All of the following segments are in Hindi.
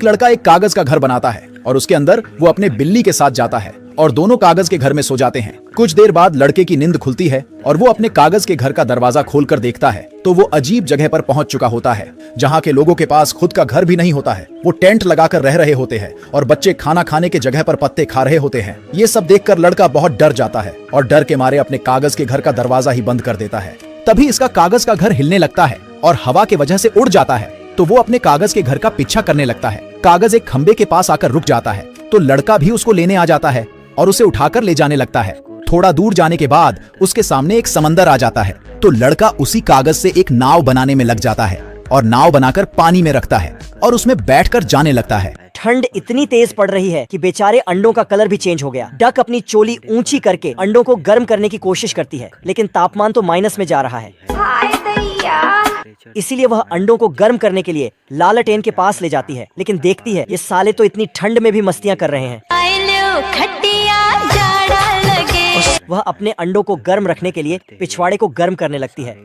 लड़का एक कागज का घर बनाता है और उसके अंदर वो अपने बिल्ली के साथ जाता है और दोनों कागज के घर में सो जाते हैं। कुछ देर बाद लड़के की नींद खुलती है और वो अपने कागज के घर का दरवाजा खोलकर देखता है तो वो अजीब जगह पर पहुंच चुका होता है जहाँ के लोगों के पास खुद का घर भी नहीं होता है। वो टेंट लगाकर रह रहे होते हैं और बच्चे खाना खाने के जगह पर पत्ते खा रहे होते हैं। ये सब देखकर लड़का बहुत डर जाता है और डर के मारे अपने कागज के घर का दरवाजा ही बंद कर देता है। तभी इसका कागज का घर हिलने लगता है और हवा के वजह से उड़ जाता है तो वो अपने कागज के घर का पीछा करने लगता है। कागज एक खंबे के पास आकर रुक जाता है तो लड़का भी उसको लेने आ जाता है और उसे उठाकर ले जाने लगता है। थोड़ा दूर जाने के बाद उसके सामने एक समंदर आ जाता है तो लड़का उसी कागज से एक नाव बनाने में लग जाता है और नाव बनाकर पानी में रखता है और उसमें बैठकर जाने लगता है। ठंड इतनी तेज पड़ रही है कि बेचारे अंडों का कलर भी चेंज हो गया। डक अपनी चोली ऊंची करके अंडों को गर्म करने की कोशिश करती है लेकिन तापमान तो माइनस में जा रहा है। इसीलिए वह अंडों को गर्म करने के लिए लालटेन के पास ले जाती है लेकिन देखती है ये साले तो इतनी ठंड में भी मस्तियाँ कर रहे हैं। वह अपने अंडों को गर्म रखने के लिए पिछवाड़े को गर्म करने लगती है।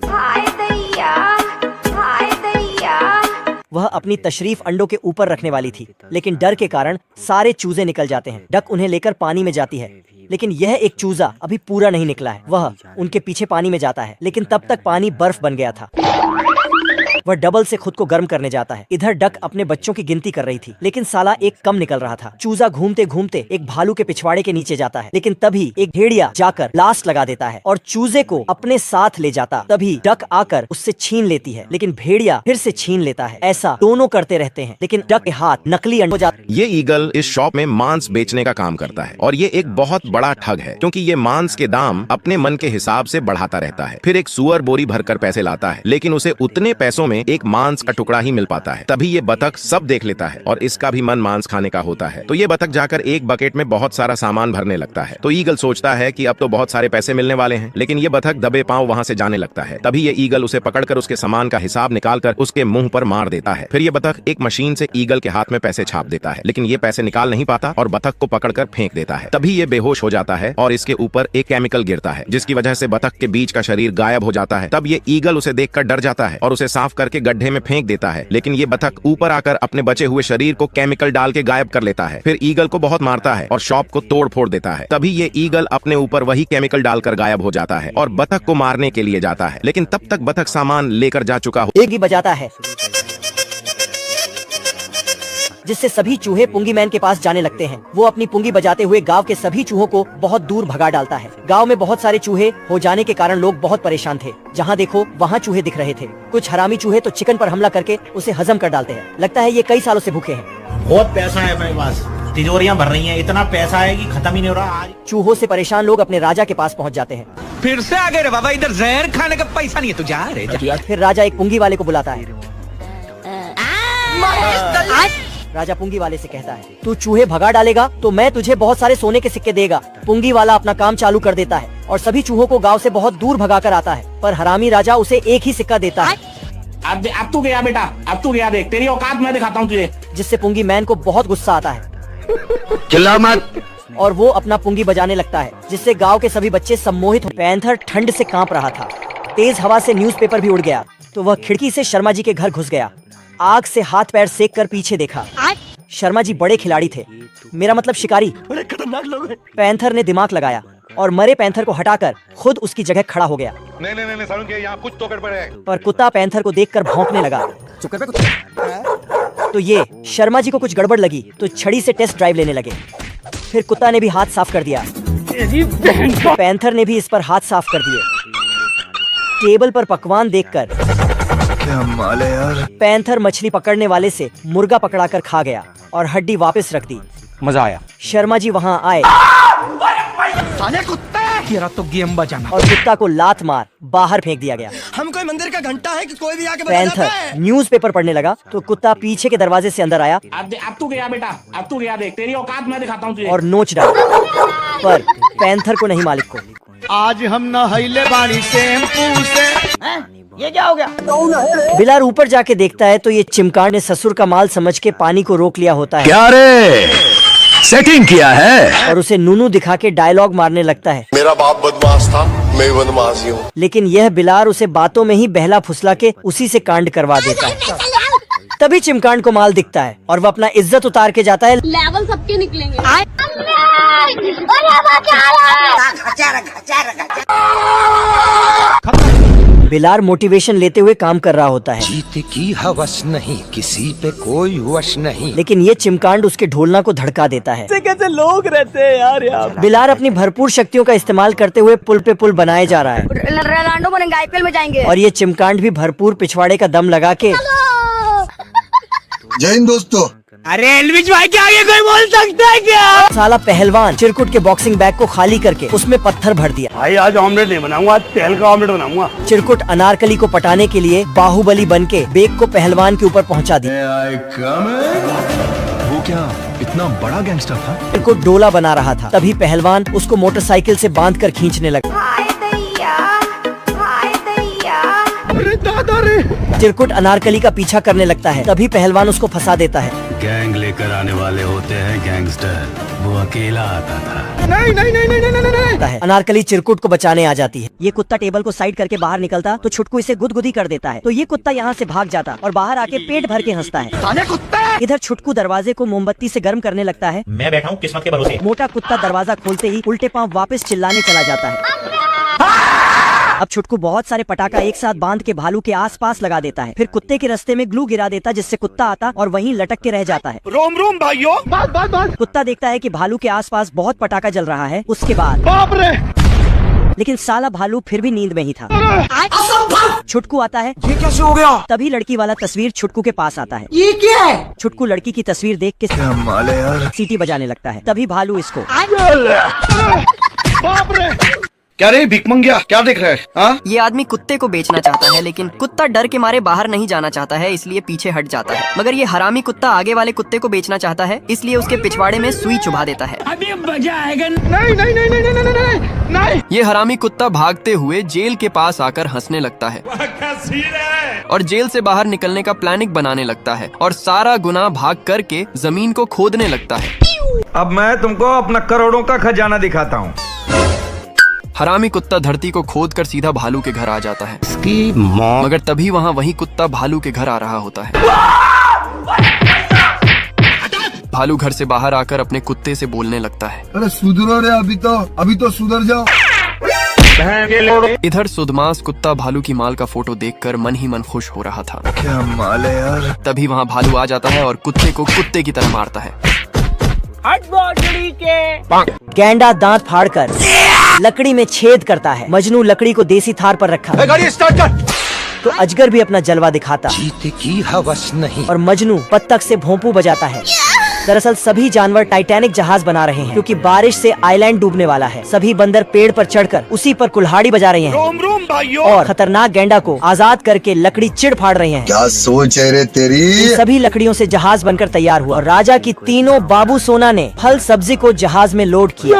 वह अपनी तशरीफ अंडों के ऊपर रखने वाली थी लेकिन डर के कारण सारे चूजे निकल जाते हैं। डक उन्हें लेकर पानी में जाती है लेकिन यह एक चूजा अभी पूरा नहीं निकला है। वह उनके पीछे पानी में जाता है लेकिन तब तक पानी बर्फ बन गया था। वह डबल से खुद को गर्म करने जाता है। इधर डक अपने बच्चों की गिनती कर रही थी लेकिन साला एक कम निकल रहा था। चूजा घूमते घूमते एक भालू के पिछवाड़े के नीचे जाता है लेकिन तभी एक भेड़िया जाकर लास्ट लगा देता है और चूजे को अपने साथ ले जाता। तभी डक आकर उससे छीन लेती है लेकिन भेड़िया फिर से छीन लेता है। ऐसा दोनों करते रहते हैं लेकिन डक के हाथ नकली अंडे हो जाते। ये ईगल इस शॉप में मांस बेचने का काम करता है और ये एक बहुत बड़ा ठग है क्योंकि ये मांस के दाम अपने मन के हिसाब से बढ़ाता रहता है। फिर एक सुअर बोरी भरकर पैसे लाता है लेकिन उसे उतने पैसों में एक मांस का टुकड़ा ही मिल पाता है। तभी ये बतख सब देख लेता है और इसका भी मन मांस खाने का होता है तो ये बतख जाकर एक बकेट में बहुत सारा सामान भरने लगता है। तो ईगल सोचता है कि अब तो बहुत सारे पैसे मिलने वाले हैं लेकिन ये बतख दबे पांव वहां से जाने लगता है। तभी ये ईगल उसे पकड़कर उसके सामान का हिसाब निकालकर उसके मुंह पर मार देता है। फिर ये बतख एक मशीन से ईगल के हाथ में पैसे छाप देता है लेकिन ये पैसे निकाल नहीं पाता और बतख को पकड़कर फेंक देता है। तभी ये बेहोश हो जाता है और इसके ऊपर एक केमिकल गिरता है जिसकी वजह से बतख के बीच का शरीर गायब हो जाता है। तब ये ईगल उसे देखकर डर जाता है और उसे साफ करके गड्ढे में फेंक देता है लेकिन ये बतख ऊपर आकर अपने बचे हुए शरीर को केमिकल डाल के गायब कर लेता है। फिर ईगल को बहुत मारता है और शॉप को तोड़ फोड़ देता है। तभी ये ईगल अपने ऊपर वही केमिकल डालकर गायब हो जाता है और बतख को मारने के लिए जाता है लेकिन तब तक बतख सामान लेकर जा चुका हो। एक ही बजाता है जिससे सभी चूहे पुंगी मैन के पास जाने लगते हैं। वो अपनी पुंगी बजाते हुए गांव के सभी चूहों को बहुत दूर भगा डालता है। गांव में बहुत सारे चूहे हो जाने के कारण लोग बहुत परेशान थे। जहां देखो वहां चूहे दिख रहे थे। कुछ हरामी चूहे तो चिकन पर हमला करके उसे हजम कर डालते हैं। लगता है ये कई सालों से भूखे हैं। बहुत पैसा है मेरे पास, तिजोरियां भर रही हैं, इतना पैसा है कि खत्म ही नहीं हो रहा। आज चूहों से परेशान लोग अपने राजा के पास पहुंच जाते हैं। फिर से आ गए रे बाबा, इधर जहर खाने का पैसा नहीं है, तू जा रे। फिर राजा एक पुंगी वाले को बुलाता है। राजा पुंगी वाले से कहता है तू चूहे भगा डालेगा तो मैं तुझे बहुत सारे सोने के सिक्के देगा। पुंगी वाला अपना काम चालू कर देता है और सभी चूहों को गांव से बहुत दूर भगा कर आता है पर हरामी राजा उसे एक ही सिक्का देता है। अब तू गया बेटा, अब तू गया, देख तेरी औकात मैं दिखाता हूँ तुझे। जिससे पुंगी मैन को बहुत गुस्सा आता है। चिल्ला मत। और वो अपना पुंगी बजाने लगता है जिससे गांव के सभी बच्चे सम्मोहित हो। पैंथर ठंड से कांप रहा था। तेज हवा से न्यूज़पेपर भी उड़ गया तो वह खिड़की से शर्मा जी के घर घुस गया। आग से हाथ पैर सेक कर पीछे देखा। शर्मा जी बड़े खिलाड़ी थे, मेरा मतलब शिकारी। बड़े खतरनाक लोग हैं। पैंथर ने दिमाग लगाया और मरे पैंथर को हटाकर खुद उसकी जगह खड़ा हो गया। नहीं सारुण के यहाँ कुछ तो गड़बड़ है। पर कुत्ता पैंथर को देखकर भौंकने लगा। तो ये शर्मा जी को कुछ गड़बड़ लगी तो छड़ी से टेस्ट ड्राइव लेने लगे। फिर कुत्ता ने भी हाथ साफ कर दिया। पैंथर ने भी इस पर हाथ साफ कर दिए। टेबल पर पकवान देखकर क्या माल है यार। पैंथर मछली पकड़ने वाले से मुर्गा पकड़ाकर खा गया और हड्डी वापस रख दी। मजा आया। शर्मा जी वहाँ आए तो गेम बजाना और कुत्ता को लात मार बाहर फेंक दिया गया। हम कोई मंदिर का घंटा है कि कोई भी आके बजा जाता पैंथर है। न्यूज़पेपर पढ़ने लगा तो कुत्ता पीछे के दरवाजे से अंदर आया अब तू गया बेटा, अब तू गया, देख तेरी औकात मैं दिखाता हूँ तुझे। और नोच डाला। पर पैंथर को नहीं, मालिक को। आज हम नहाइले बाड़ी शैम्पू से। ये क्या हो गया? बिलार ऊपर जाके देखता है तो ये चिमकाड़ ने ससुर का माल समझ के पानी को रोक लिया होता है। क्या रे, सेटिंग किया है? और उसे नूनू दिखा के डायलॉग मारने लगता है। मेरा बाप बदमाश था, मैं बदमाश ही हूँ। लेकिन यह बिलार उसे बातों में ही बहला फुसला के उसी से कांड करवा देता है। तभी चिमकांड को माल दिखता है और वह अपना इज्जत उतार के जाता है। लेवल सबके निकलेंगे। बिलार मोटिवेशन लेते हुए काम कर रहा होता है। जीत की हवस नहीं, किसी पे कोई वश नहीं। लेकिन ये चिमकांड उसके ढोलना को धड़का देता है। कैसे लोग रहते हैं यार यहाँ। बिलार अपनी भरपूर शक्तियों का इस्तेमाल करते हुए पुल पे पुल बनाए जा रहा है रोनाल्डो बनेंगे, IPL में जाएंगे। और ये चिमकांड भी भरपूर पिछवाड़े का दम लगा के। जय हिंद दोस्तों। अरे एलविश भाई के आगे कोई बोल सकता है क्या? साला पहलवान चिरकुट के बॉक्सिंग बैग को खाली करके उसमें पत्थर भर दिया। भाई आज ऑमलेट नहीं बनाऊंगा, आज तेल का ऑमलेट बनाऊंगा। चिरकुट अनारकली को पटाने के लिए बाहुबली बन के बैग को पहलवान के ऊपर पहुंचा दिया। वो क्या इतना बड़ा गैंगस्टर था? चिरकुट डोला बना रहा था, तभी पहलवान उसको मोटरसाइकिल से बांध कर खींचने लगा। चिरकुट अनारकली का पीछा करने लगता है, तभी पहलवान उसको फंसा देता है। गैंग लेकर आने वाले होते हैं गैंगस्टर, वो अकेला आता था। नहीं। अनारकली चिरकुट को बचाने आ जाती है। ये कुत्ता टेबल को साइड करके बाहर निकलता तो छुटकू इसे गुदगुदी कर देता है, तो ये कुत्ता यहाँ से भाग जाता और बाहर आके पेट भर के हंसता है। इधर छुटकू दरवाजे को मोमबत्ती से गर्म करने लगता है। मैं बैठा हूँ किस्मत के भरोसे। मोटा कुत्ता दरवाजा खोलते ही उल्टे पांव वापस चिल्लाने चला जाता है। अब छुटकू बहुत सारे पटाखा एक साथ बांध के भालू के आसपास लगा देता है, फिर कुत्ते के रास्ते में ग्लू गिरा देता जिससे कुत्ता आता और वहीं लटक के रह जाता है। रोम रोम भाइयों। बस। कुत्ता देखता है कि भालू के आसपास बहुत पटाखा जल रहा है। उसके बाद बाप रे। लेकिन साला भालू फिर भी नींद में ही था। छुटकू आता है। ये कैसे हो गया? तभी लड़की वाला तस्वीर छुटकू के पास आता है। ये क्या है? छुटकू लड़की की तस्वीर देख के सीटी बजाने लगता है, तभी भालू इसको। बाप रे। क्या रे भिकमंगिया, क्या देख रहे हैं? ये आदमी कुत्ते को बेचना चाहता है, लेकिन कुत्ता डर के मारे बाहर नहीं जाना चाहता है, इसलिए पीछे हट जाता है। मगर ये हरामी कुत्ता आगे वाले कुत्ते को बेचना चाहता है, इसलिए उसके पिछवाड़े में सुई चुभा देता है। अभी मजा आएगा। नहीं। ये हरामी कुत्ता भागते हुए जेल के पास आकर हंसने लगता है और जेल से बाहर निकलने का प्लानिंग बनाने लगता है और सारा गुनाह भाग करके जमीन को खोदने लगता है। अब मैं तुमको अपना करोड़ों का खजाना दिखाता हूँ। हरामी कुत्ता धरती को खोदकर सीधा भालू के घर आ जाता है। मगर तभी वही कुत्ता भालू के घर आ रहा होता है। भालू घर से बाहर आकर अपने कुत्ते से बोलने लगता है, अरे सुधरो रे, अभी तो सुधर जाओ। इधर सुदमास कुत्ता भालू की माल का फोटो देखकर मन ही मन खुश हो रहा था। क्या माल है यार। तभी वहाँ भालू आ जाता है और कुत्ते को कुत्ते की तरह मारता है। गैंडा दांत फाड़कर लकड़ी में छेद करता है। मजनू लकड़ी को देसी थार पर रखा गाड़ी स्टार्ट कर। तो अजगर भी अपना जलवा दिखाता जीत की हवस नहीं। और मजनू बत्तख से भोंपू बजाता है। दरअसल सभी जानवर टाइटैनिक जहाज बना रहे हैं, क्योंकि बारिश से आइलैंड डूबने वाला है। सभी बंदर पेड़ पर चढ़कर उसी पर कुल्हाड़ी बजा रहे हैं। रोम रोम भाइयों। और खतरनाक गैंडा को आजाद करके लकड़ी चिड़ फाड़ रहे हैं। क्या सोच है रे तेरी। इन सभी लकड़ियों से जहाज बनकर तैयार हुआ और राजा की तीनों बाबू सोना ने फल सब्जी को जहाज में लोड किया।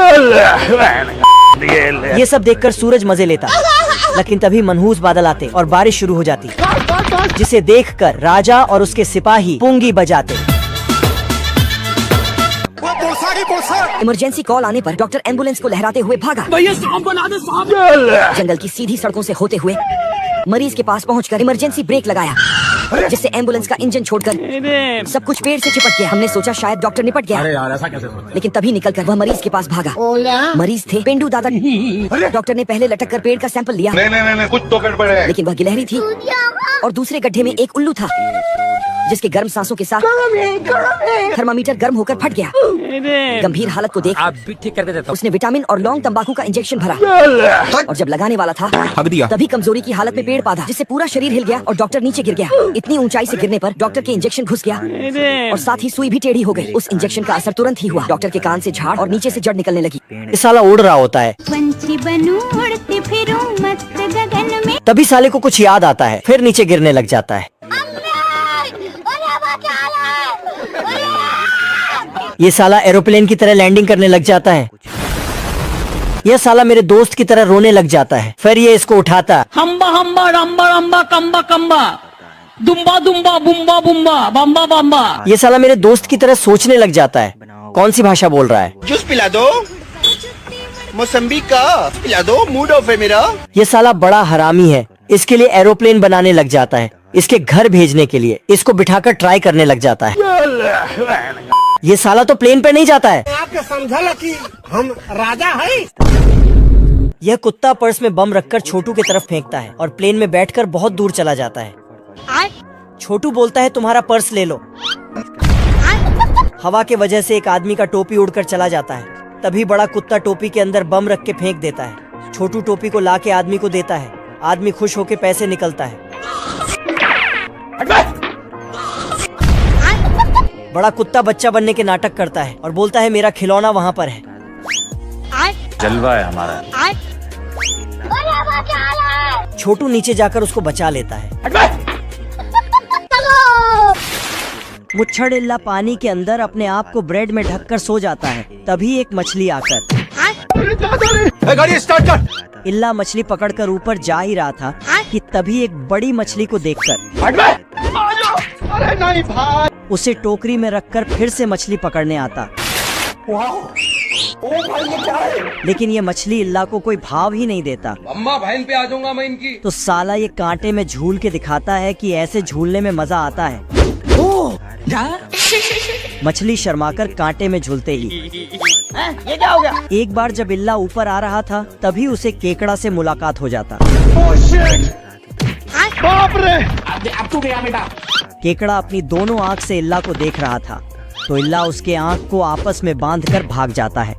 ये सब देखकर सूरज मजे लेता, लेकिन तभी मनहूस बादल आते और बारिश शुरू हो जाती, जिसे देखकर राजा और उसके सिपाही पुंगी बजाते। इमरजेंसी कॉल आने पर डॉक्टर एम्बुलेंस को लहराते हुए भागा। भैया सांप बना दे, सांप। जंगल की सीधी सड़कों से होते हुए मरीज के पास पहुंचकर इमरजेंसी ब्रेक लगाया, जिससे एम्बुलेंस का इंजन छोड़कर सब कुछ पेड़ से चिपक गया। हमने सोचा शायद डॉक्टर निपट गया। अरे यार ऐसा कैसे होता है? लेकिन तभी निकलकर वह मरीज के पास भागा। मरीज थे पेंडू दादा। डॉक्टर ने पहले लटक कर पेड़ का सैंपल लिया। नहीं, कुछ तो गड़बड़ है। लेकिन वह गिलहरी थी और दूसरे गड्ढे में एक उल्लू था, जिसके गर्म सांसों के साथ थर्मामीटर गर्म होकर फट गया। गंभीर हालत को देख आप भी ठीक कर देता। उसने विटामिन और लौंग तंबाकू का इंजेक्शन भरा और जब लगाने वाला था तभी कमजोरी की हालत में पेड़ पाधा, जिससे पूरा शरीर हिल गया और डॉक्टर नीचे गिर गया। इतनी ऊंचाई से गिरने पर डॉक्टर के इंजेक्शन घुस गया और साथ ही सुई भी टेढ़ी हो गई। उस इंजेक्शन का असर तुरंत ही हुआ। डॉक्टर के कान से झाड़ और नीचे से जड़ निकलने लगी। इस साला उड़ रहा होता है। तभी साले को कुछ याद आता है, फिर नीचे गिरने लग जाता है। ये साला एरोप्लेन की तरह लैंडिंग करने लग जाता है। यह साला मेरे दोस्त की तरह रोने लग जाता है। फिर ये इसको उठाता, हम्बा हम्बा रम्बा रम्बा कम्बा कम्बा दुम्बा दुम्बा बुम्बा बुम्बा बम्बा बम्बा। ये साला मेरे दोस्त की तरह सोचने लग जाता है। कौन सी भाषा बोल रहा है? जूस पिला दो, मौसम्बी का पिला दो, मूड ऑफ है मेरा। ये साला बड़ा हरामी है। इसके लिए एरोप्लेन बनाने लग जाता है। इसके घर भेजने के लिए इसको बिठाकर ट्राई करने लग जाता है। ये साला तो प्लेन पे नहीं जाता है। आपके समझा कि हम राजा हैं। यह कुत्ता पर्स में बम रखकर छोटू की तरफ फेंकता है और प्लेन में बैठकर बहुत दूर चला जाता है। छोटू बोलता है तुम्हारा पर्स ले लो। हवा के वजह से एक आदमी का टोपी उड़कर चला जाता है। तभी बड़ा कुत्ता टोपी के अंदर बम रख के फेंक देता है। छोटू टोपी को लाके आदमी को देता है। आदमी खुश होके पैसे निकलता है। बड़ा कुत्ता बच्चा बनने के नाटक करता है और बोलता है मेरा खिलौना वहाँ पर है। जलवा है हमारा। छोटू नीचे जाकर उसको बचा लेता है। मुच्छड़ इल्ला पानी के अंदर अपने आप को ब्रेड में ढककर सो जाता है। तभी एक मछली आकर गाड़ी स्टार्ट कर। इल्ला मछली पकड़कर ऊपर जा ही रहा था कि तभी एक बड़ी मछली को देखकर अरे नहीं भाई। उसे टोकरी में रखकर फिर से मछली पकड़ने आता। लेकिन ये मछली इल्ला को कोई भाव ही नहीं देता। अम्मा बहन पे आ जाऊंगा मैं इनकी। तो साला ये कांटे में झूल के दिखाता है कि ऐसे झूलने में मजा आता है। मछली शर्माकर कांटे में झूलते ही ये क्या हो गया? एक बार जब इल्ला ऊपर आ रहा था तभी उसे केकड़ा से मुलाकात हो जाता। बाप रे। अब तू गया बेटा। केकड़ा अपनी दोनों आँख से इल्ला को देख रहा था तो इल्ला उसके आँख को आपस में बांधकर भाग जाता है।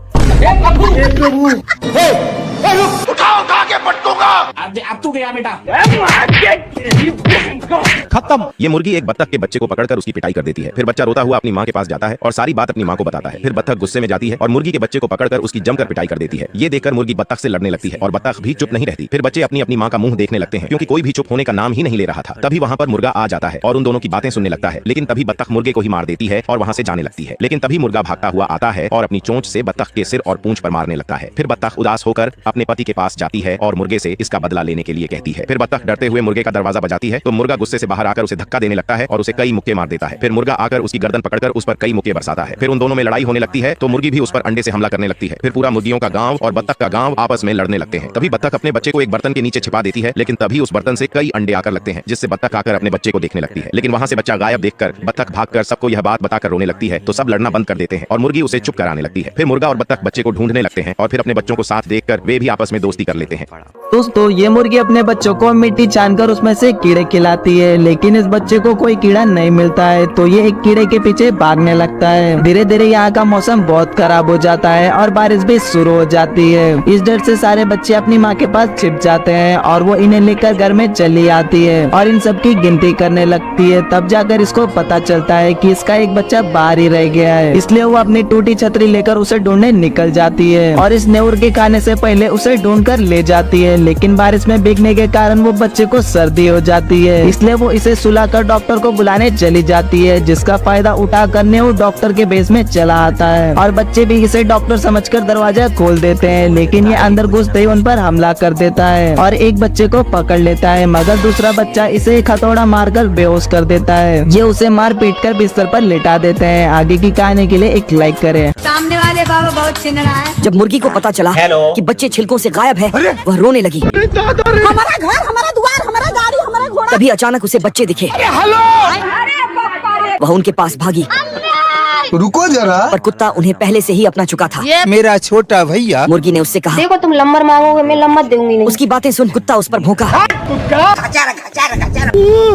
उठा के पटकूंगा। अब तू गया बेटा। खत्म। ये मुर्गी एक बत्तख के बच्चे को पकड़कर उसकी पिटाई कर देती है। फिर बच्चा रोता हुआ अपनी माँ के पास जाता है और सारी बात अपनी माँ को बताता है। फिर बत्तख गुस्से में जाती है और मुर्गी के बच्चे को पकड़कर उसकी जमकर पिटाई कर देती है। ये देखकर मुर्गी बत्तख से लड़ने लगती है और बत्तख भी चुप नहीं रहती। फिर बच्चे अपनी अपनी माँ का मुंह देखने लगते हैं क्योंकि कोई भी चुप होने का नाम ही नहीं ले रहा था। तभी वहाँ पर मुर्गा आ जाता है और उन दोनों की बातें सुनने लगता है। लेकिन तभी बत्तख मुर्गे को ही मार देती है और वहाँ से जाने लगती है। लेकिन तभी मुर्गा भागता हुआ आता है और अपनी चोंच से बत्तख के सिर और पूंछ पर मारने लगता है। फिर बत्तख उदास होकर अपने पति के पास जाती है और मुर्गे से इसका बदला लेने के लिए कहती है। फिर बत्तख डरते हुए मुर्गे का दरवाजा बजाती है तो मुर्गा गुस्से से बाहर आकर उसे धक्का देने लगता है और उसे कई मुक्के मार देता है। फिर मुर्गा आकर उसकी गर्दन पकड़कर उस पर कई मुक्के बरसाता है। फिर उन दोनों में लड़ाई होने लगती है तो मुर्गी भी उस पर अंडे से हमला करने लगती है। फिर पूरा मुर्गियों का गांव और बत्तख का गांव आपस में लड़ने लगते हैं। तभी बत्तख अपने बच्चे को एक बर्तन के नीचे छिपा देती है लेकिन तभी उस बर्तन से कई अंडे आकर लगते हैं जिससे बत्तख आकर अपने बच्चे को देखने लगती है। लेकिन वहां से बच्चा गायब देखकर बत्तख भागकर सबको यह बात बताकर रोने लगती है तो सब लड़ना बंद कर देते हैं और मुर्गी उसे चुप कराने लगती है। फिर मुर्गा और बत्तख बच्चे को ढूंढने लगते हैं और फिर अपने बच्चों को साथ देखकर वे भी आपस में दोस्ती कर लेते हैं। दोस्तों ये मुर्गी अपने बच्चों को मिट्टी छानकर उसमें से कीड़े खिलाती है लेकिन इस बच्चे को कोई कीड़ा नहीं मिलता है तो ये एक कीड़े के पीछे भागने लगता है। धीरे धीरे यहाँ का मौसम बहुत खराब हो जाता है और बारिश भी शुरू हो जाती है। इस डर से सारे बच्चे अपनी माँ के पास छिप जाते हैं और वो इन्हें लेकर घर में चली आती है और इन सब की गिनती करने लगती है। तब जाकर इसको पता चलता है कि इसका एक बच्चा बाहर ही रह गया है, इसलिए वो अपनी टूटी छतरी लेकर उसे ढूंढने निकल जाती है और इस नेउर के खाने से पहले उसे ढूंढ कर ले जाती है। लेकिन बारिश में भीगने के कारण वो बच्चे को सर्दी हो जाती है, इसलिए वो इसे सुलाकर डॉक्टर को बुलाने चली जाती है, जिसका फायदा उठाकर नेउर डॉक्टर के बेस में चला आता है और बच्चे भी इसे डॉक्टर समझकर दरवाजा खोल देते हैं। लेकिन ये अंदर घुसते ही उन पर हमला कर देता है और एक बच्चे को पकड़ लेता है, मगर दूसरा बच्चा इसे हथौड़ा मारकर बेहोश कर देता है। ये उसे मार पीट कर बिस्तर पर लिटा देते हैं। आगे की कहानी के लिए एक लाइक करें। सामने वाले बाबा बहुत चिन्ह रहा है। जब मुर्गी को पता चला कि बच्चे छिलकों से गायब है वह रोने लगी। हमारा घर, हमारा द्वार, हमारा गाड़ी, हमारा घोड़ा। तभी अचानक उसे बच्चे दिखे। वह उनके पास भागी रुको जरा। पर कुत्ता उन्हें पहले से ही अपना चुका था। मेरा छोटा भैया। मुर्गी ने उससे कहा देखो तुम लंबर मांगोगे मैं लंबर दूंगी नहीं। उसकी बातें सुन कुत्ता उस पर भौंका।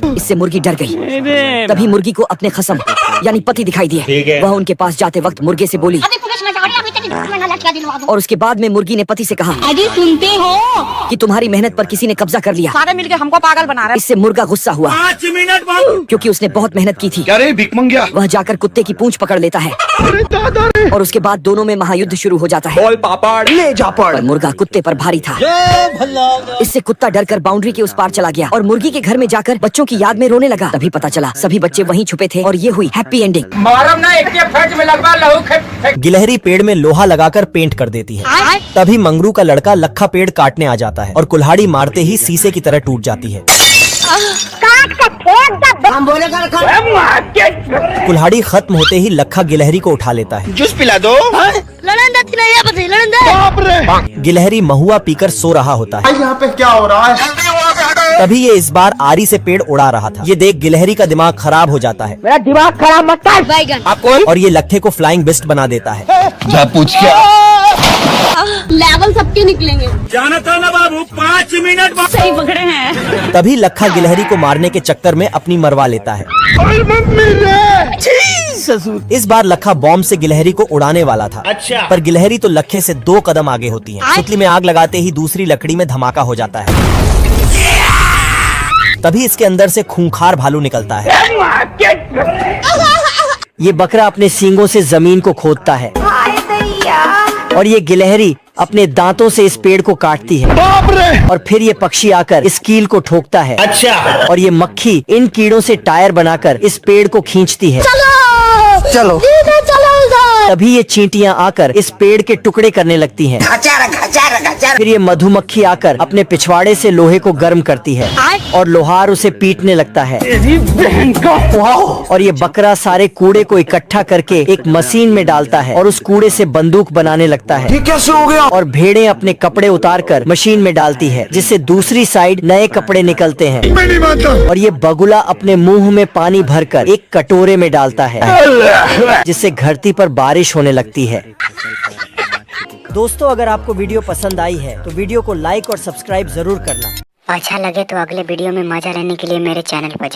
इससे मुर्गी डर गई। तभी मुर्गी को अपने खसम यानी पति दिखाई दिए। वह उनके पास जाते वक्त मुर्गे से बोली और उसके बाद में मुर्गी ने पति से कहा अजी सुनते हो कि तुम्हारी मेहनत पर किसी ने कब्जा कर लिया। सारे मिलके हमको पागल बना रहे। इससे मुर्गा गुस्सा हुआ 5 मिनट बाद क्योंकि उसने बहुत मेहनत की थी। क्या रे भिख मंगिया। वह जाकर कुत्ते की पूंछ पकड़ लेता है और उसके बाद दोनों में महायुद्ध शुरू हो जाता है। बोल पापड़ ले जापड़। पर मुर्गा कुत्ते पर भारी था। इससे कुत्ता डरकर बाउंड्री के उस पार चला गया और मुर्गी के घर में जाकर बच्चों की याद में रोने लगा। तभी पता चला सभी बच्चे वहीं छुपे थे और ये हुई हैप्पी एंडिंग। गिलहरी पेड़ में लोहा लगाकर पेंट कर देती है। तभी मंगरू का लड़का लखा पेड़ काटने आ जाता है और कुल्हाड़ी मारते ही शीशे की तरह टूट जाती है। कुल्हाड़ी खत्म होते ही लखा गिलहरी को उठा लेता है। जूस पिला दो। गिलहरी महुआ पीकर सो रहा होता है। यहाँ पे क्या हो रहा है? तभी ये इस बार आरी से पेड़ उड़ा रहा था। ये देख गिलहरी का दिमाग खराब हो जाता है। मेरा दिमाग खराब मत कर। आप कौन? और ये लट्ठे को फ्लाइंग बिस्ट बना देता है। जा पूछ क्या लेवल सबके निकलेंगे। जाना था ना बाबू, 5 मिनट बाद सही पकड़े हैं। तभी लखा गिलहरी को मारने के चक्कर में अपनी मरवा लेता है। इस बार लखा बॉम्ब से गिलहरी को उड़ाने वाला था। अच्छा। पर गिलहरी तो लखे से 2 कदम आगे होती है। सुतली में आग लगाते ही दूसरी लकड़ी में धमाका हो जाता है। तभी इसके अंदर से खूंखार भालू निकलता है। ये बकरा अपने सींगों से जमीन को खोदता है और ये गिलहरी अपने दांतों से इस पेड़ को काटती है। और फिर ये पक्षी आकर इस कील को ठोकता है। अच्छा। और ये मक्खी इन कीड़ों से टायर बनाकर इस पेड़ को खींचती है। चलो तभी ये चींटियां आकर इस पेड़ के टुकड़े करने लगती हैं। फिर ये मधुमक्खी आकर अपने पिछवाड़े से लोहे को गर्म करती है और लोहार उसे पीटने लगता है। और ये बकरा सारे कूड़े को इकट्ठा करके एक मशीन में डालता है और उस कूड़े से बंदूक बनाने लगता है। ये कैसे हो गया? और भेड़ें अपने कपड़े उतारकर मशीन में डालती है, जिससे दूसरी साइड नए कपड़े निकलते हैं। मैं नहीं मानता। और ये बगुला अपने मुंह में पानी भरकर एक कटोरे में डालता है, जिससे धरती पर बारिश होने लगती है। दोस्तों, अगर आपको वीडियो पसंद आई है तो वीडियो को लाइक और सब्सक्राइब जरूर करना। अच्छा लगे तो अगले वीडियो में मजा लेने के लिए मेरे चैनल पर